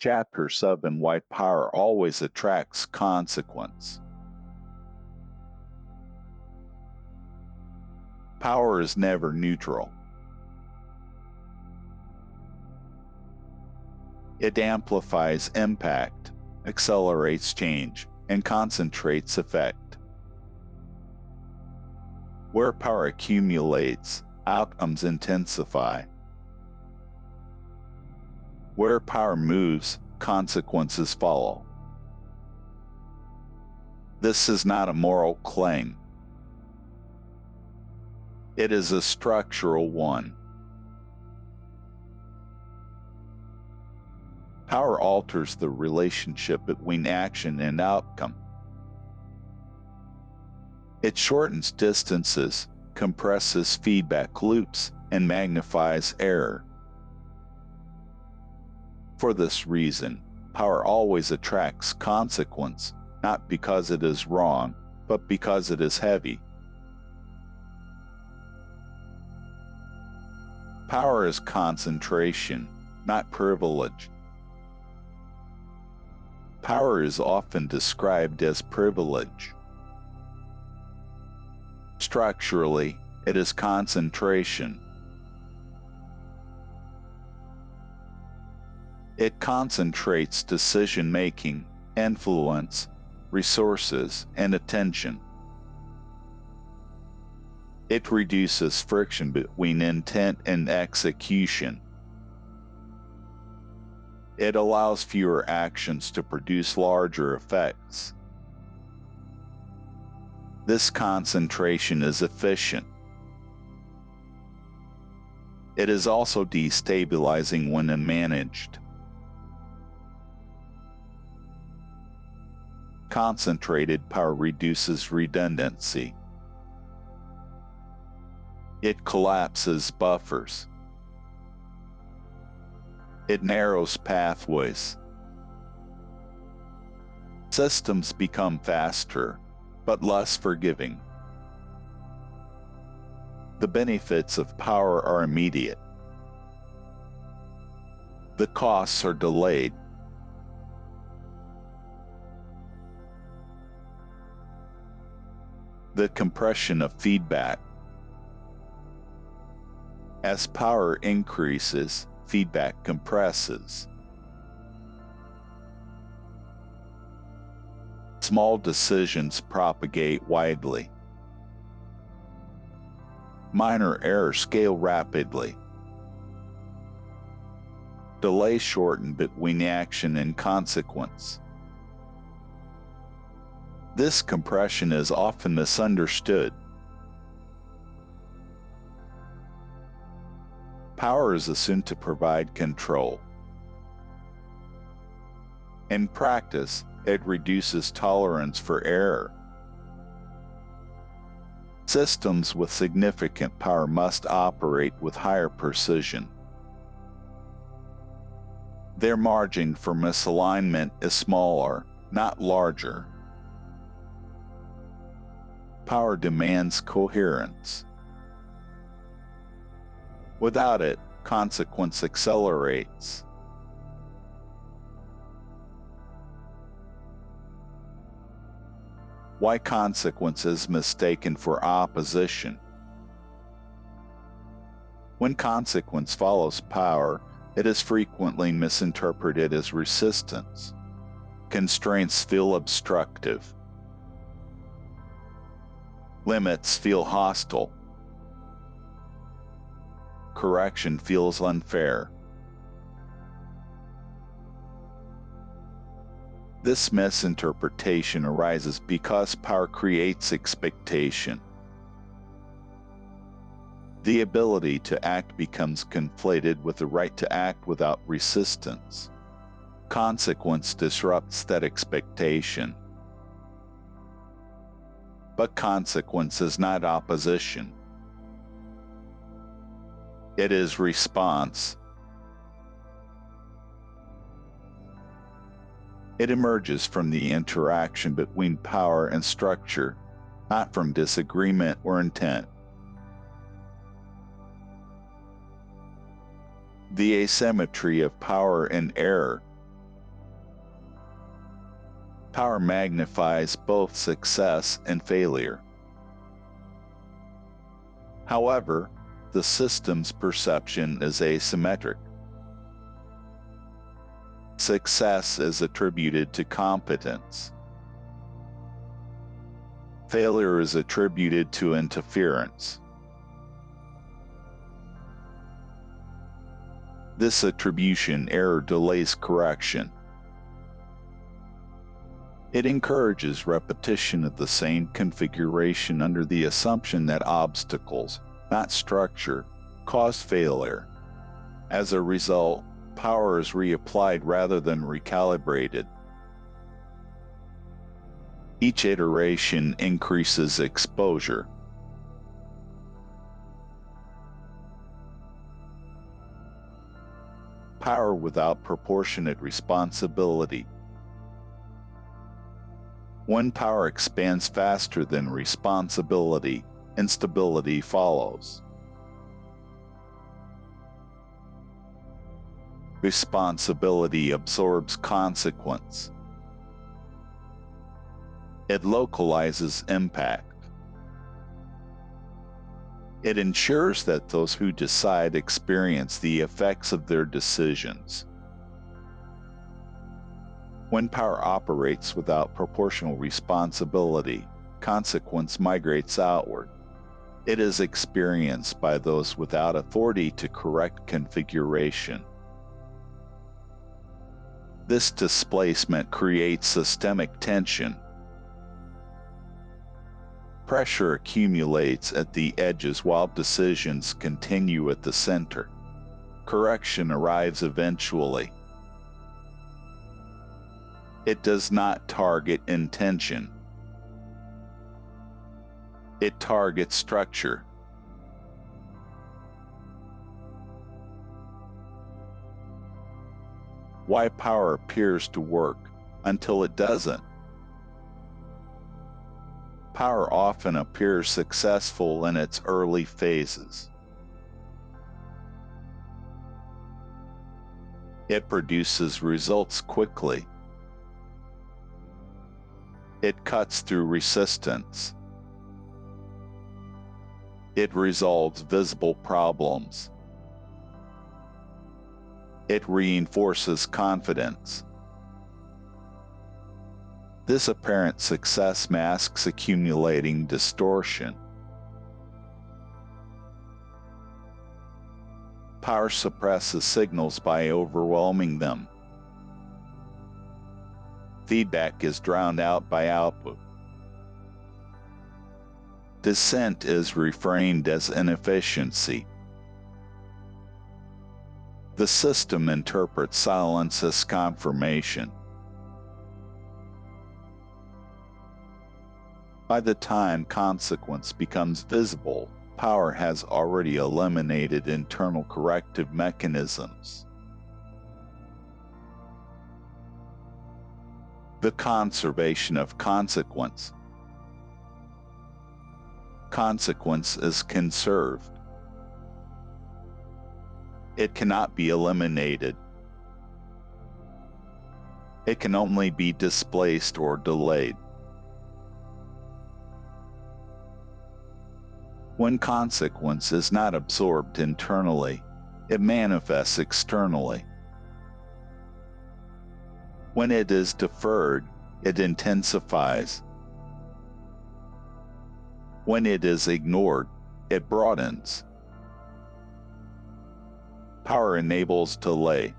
Chapter 7 Why Power Always Attracts Consequence. Power is never neutral. It amplifies impact, accelerates change, and concentrates effect. Where power accumulates, outcomes intensify. Where power moves, consequences follow. This is not a moral claim. It is a structural one. Power alters the relationship between action and outcome. It shortens distances, compresses feedback loops, and magnifies error. For this reason, power always attracts consequence, not because it is wrong, but because it is heavy. Power is concentration, not privilege. Power is often described as privilege. Structurally, it is concentration. It concentrates decision-making, influence, resources, and attention. It reduces friction between intent and execution. It allows fewer actions to produce larger effects. This concentration is efficient. It is also destabilizing when unmanaged. Concentrated power reduces redundancy. It collapses buffers. It narrows pathways. Systems become faster, but less forgiving. The benefits of power are immediate. The costs are delayed. The compression of feedback. As power increases, feedback compresses. Small decisions propagate widely. Minor errors scale rapidly. Delay shorten between action and consequence. This compression is often misunderstood. Power is assumed to provide control. In practice, it reduces tolerance for error. Systems with significant power must operate with higher precision. Their margin for misalignment is smaller, not larger. Power demands coherence. Without it, consequence accelerates. Why consequence is mistaken for opposition. When consequence follows power, it is frequently misinterpreted as resistance. Constraints feel obstructive. Limits feel hostile. Correction feels unfair. This misinterpretation arises because power creates expectation. The ability to act becomes conflated with the right to act without resistance. Consequence disrupts that expectation. But consequence is not opposition. It is response. It emerges from the interaction between power and structure, not from disagreement or intent. The asymmetry of power and error. Power magnifies both success and failure. However, the system's perception is asymmetric. Success is attributed to competence. Failure is attributed to interference. This attribution error delays correction. It encourages repetition of the same configuration under the assumption that obstacles, not structure, cause failure. As a result, power is reapplied rather than recalibrated. Each iteration increases exposure. Power without proportionate responsibility. When power expands faster than responsibility, instability follows. Responsibility absorbs consequence. It localizes impact. It ensures that those who decide experience the effects of their decisions. When power operates without proportional responsibility, consequence migrates outward. It is experienced by those without authority to correct configuration. This displacement creates systemic tension. Pressure accumulates at the edges while decisions continue at the center. Correction arrives eventually. It does not target intention. It targets structure. Why power appears to work until it doesn't. Power often appears successful in its early phases. It produces results quickly. It cuts through resistance. It resolves visible problems. It reinforces confidence. This apparent success masks accumulating distortion. Power suppresses signals by overwhelming them. Feedback is drowned out by output. Dissent is reframed as inefficiency. The system interprets silence as confirmation. By the time consequence becomes visible, power has already eliminated internal corrective mechanisms. The conservation of consequence. Consequence is conserved. It cannot be eliminated. It can only be displaced or delayed. When consequence is not absorbed internally, it manifests externally. When it is deferred, it intensifies. When it is ignored, it broadens. Power enables delay.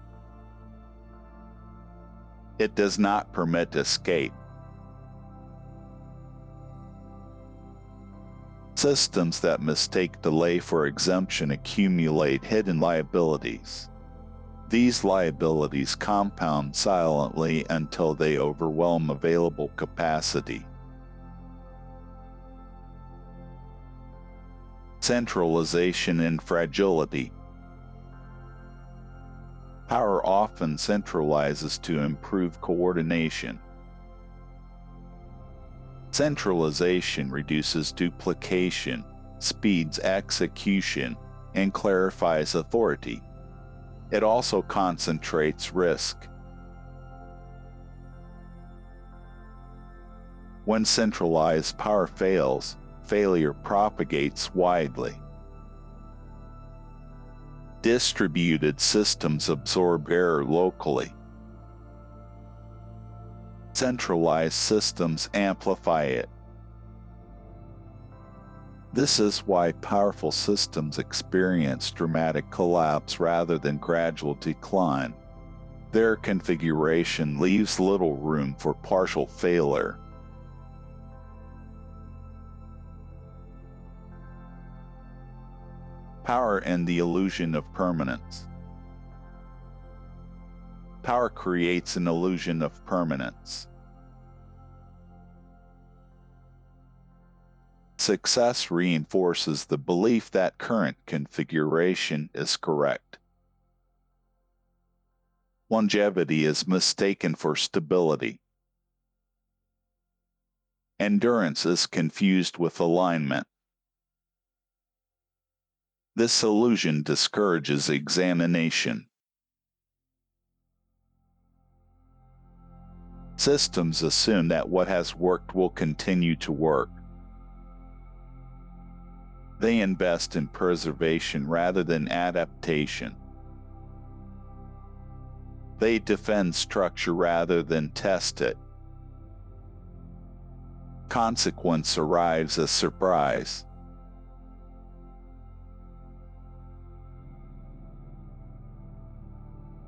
It does not permit escape. Systems that mistake delay for exemption accumulate hidden liabilities. These liabilities compound silently until they overwhelm available capacity. Centralization and fragility. Power often centralizes to improve coordination. Centralization reduces duplication, speeds execution, and clarifies authority. It also concentrates risk. When centralized power fails, failure propagates widely. Distributed systems absorb error locally. Centralized systems amplify it. This is why powerful systems experience dramatic collapse rather than gradual decline. Their configuration leaves little room for partial failure. Power and the illusion of permanence. Power creates an illusion of permanence. Success reinforces the belief that current configuration is correct. Longevity is mistaken for stability. Endurance is confused with alignment. This illusion discourages examination. Systems assume that what has worked will continue to work. They invest in preservation rather than adaptation. They defend structure rather than test it. Consequence arrives as surprise.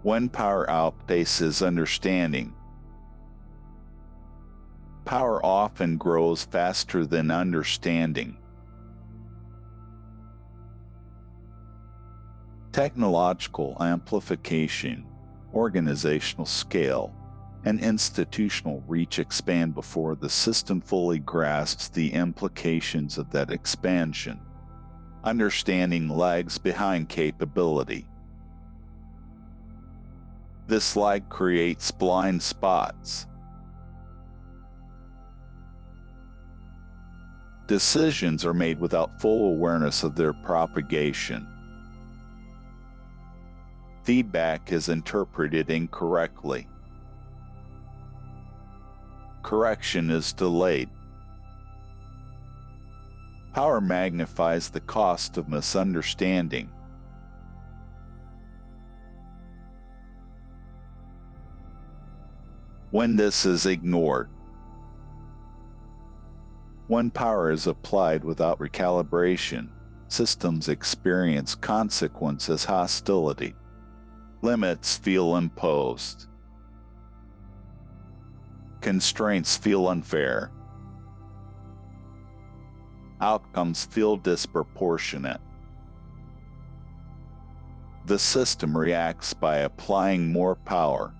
When power outpaces understanding, power often grows faster than understanding. Technological amplification, organizational scale, and institutional reach expand before the system fully grasps the implications of that expansion. Understanding lags behind capability. This lag creates blind spots. Decisions are made without full awareness of their propagation. Feedback is interpreted incorrectly. Correction is delayed. Power magnifies the cost of misunderstanding. When this is ignored, when power is applied without recalibration, systems experience consequence as hostility. Limits feel imposed. Constraints feel unfair. Outcomes feel disproportionate. The system reacts by applying more power.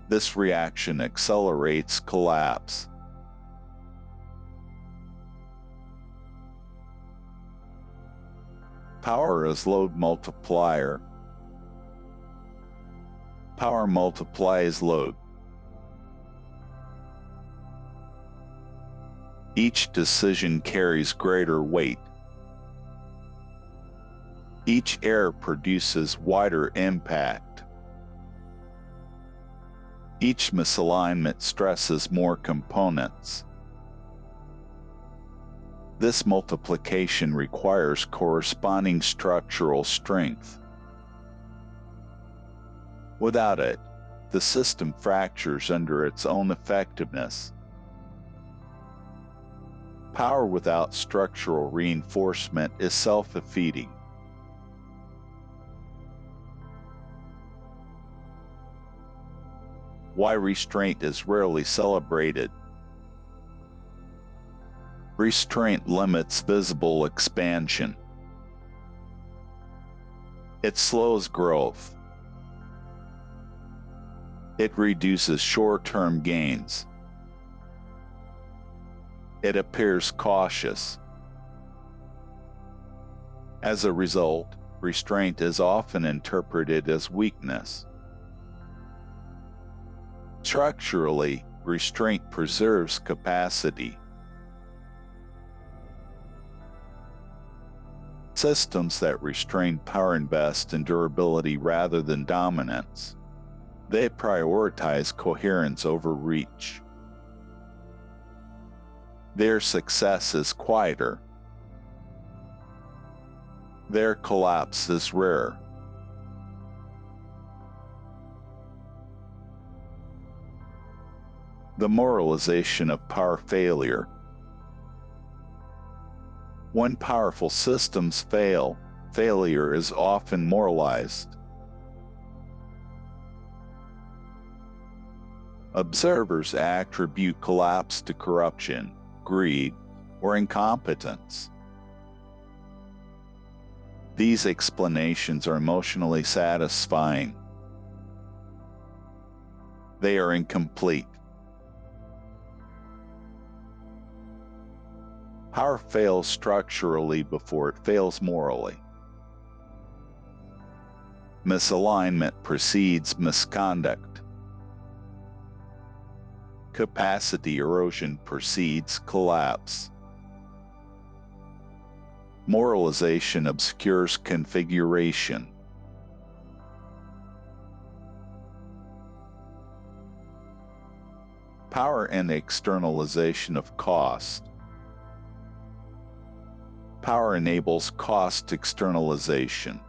This reaction accelerates collapse. Power as load multiplier. Power multiplies load. Each decision carries greater weight. Each error produces wider impact. Each misalignment stresses more components. This multiplication requires corresponding structural strength. Without it, the system fractures under its own effectiveness. Power without structural reinforcement is self-defeating. Why restraint is rarely celebrated. Restraint limits visible expansion. It slows growth. It reduces short-term gains. It appears cautious. As a result, restraint is often interpreted as weakness. Structurally, restraint preserves capacity. Systems that restrain power invest in durability rather than dominance. They prioritize coherence over reach. Their success is quieter. Their collapse is rare. The moralization of power failure. When powerful systems fail, failure is often moralized. Observers attribute collapse to corruption, greed, or incompetence. These explanations are emotionally satisfying. They are incomplete. Power fails structurally before it fails morally. Misalignment precedes misconduct. Capacity erosion precedes collapse. Moralization obscures configuration. Power and externalization of cost. Power enables cost externalization.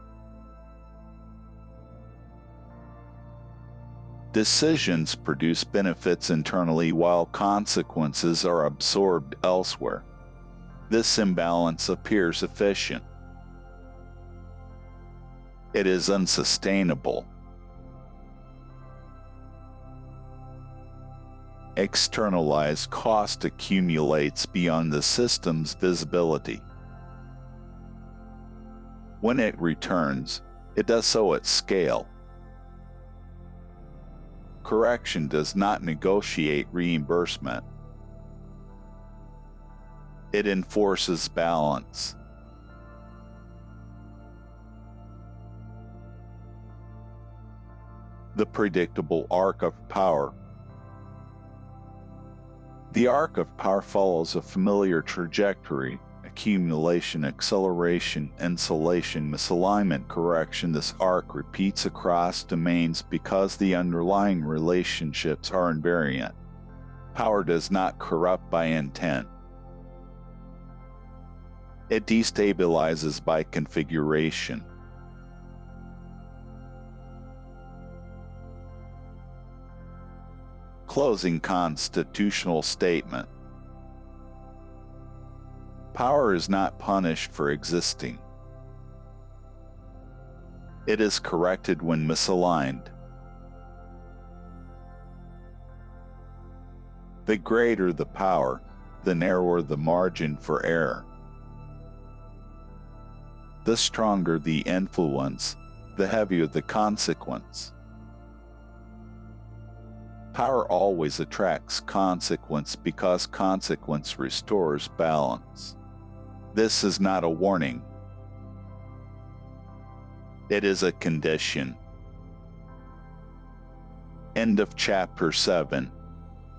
Decisions produce benefits internally while consequences are absorbed elsewhere. This imbalance appears efficient. It is unsustainable. Externalized cost accumulates beyond the system's visibility. When it returns, it does so at scale. Correction does not negotiate reimbursement. It enforces balance. The predictable arc of power. The arc of power follows a familiar trajectory: accumulation, acceleration, insulation, misalignment, correction. This arc repeats across domains because the underlying relationships are invariant. Power does not corrupt by intent. It destabilizes by configuration. Closing constitutional statement. Power is not punished for existing. It is corrected when misaligned. The greater the power, the narrower the margin for error. The stronger the influence, the heavier the consequence. Power always attracts consequence because consequence restores balance. This is not a warning. It is a condition. End of chapter 7.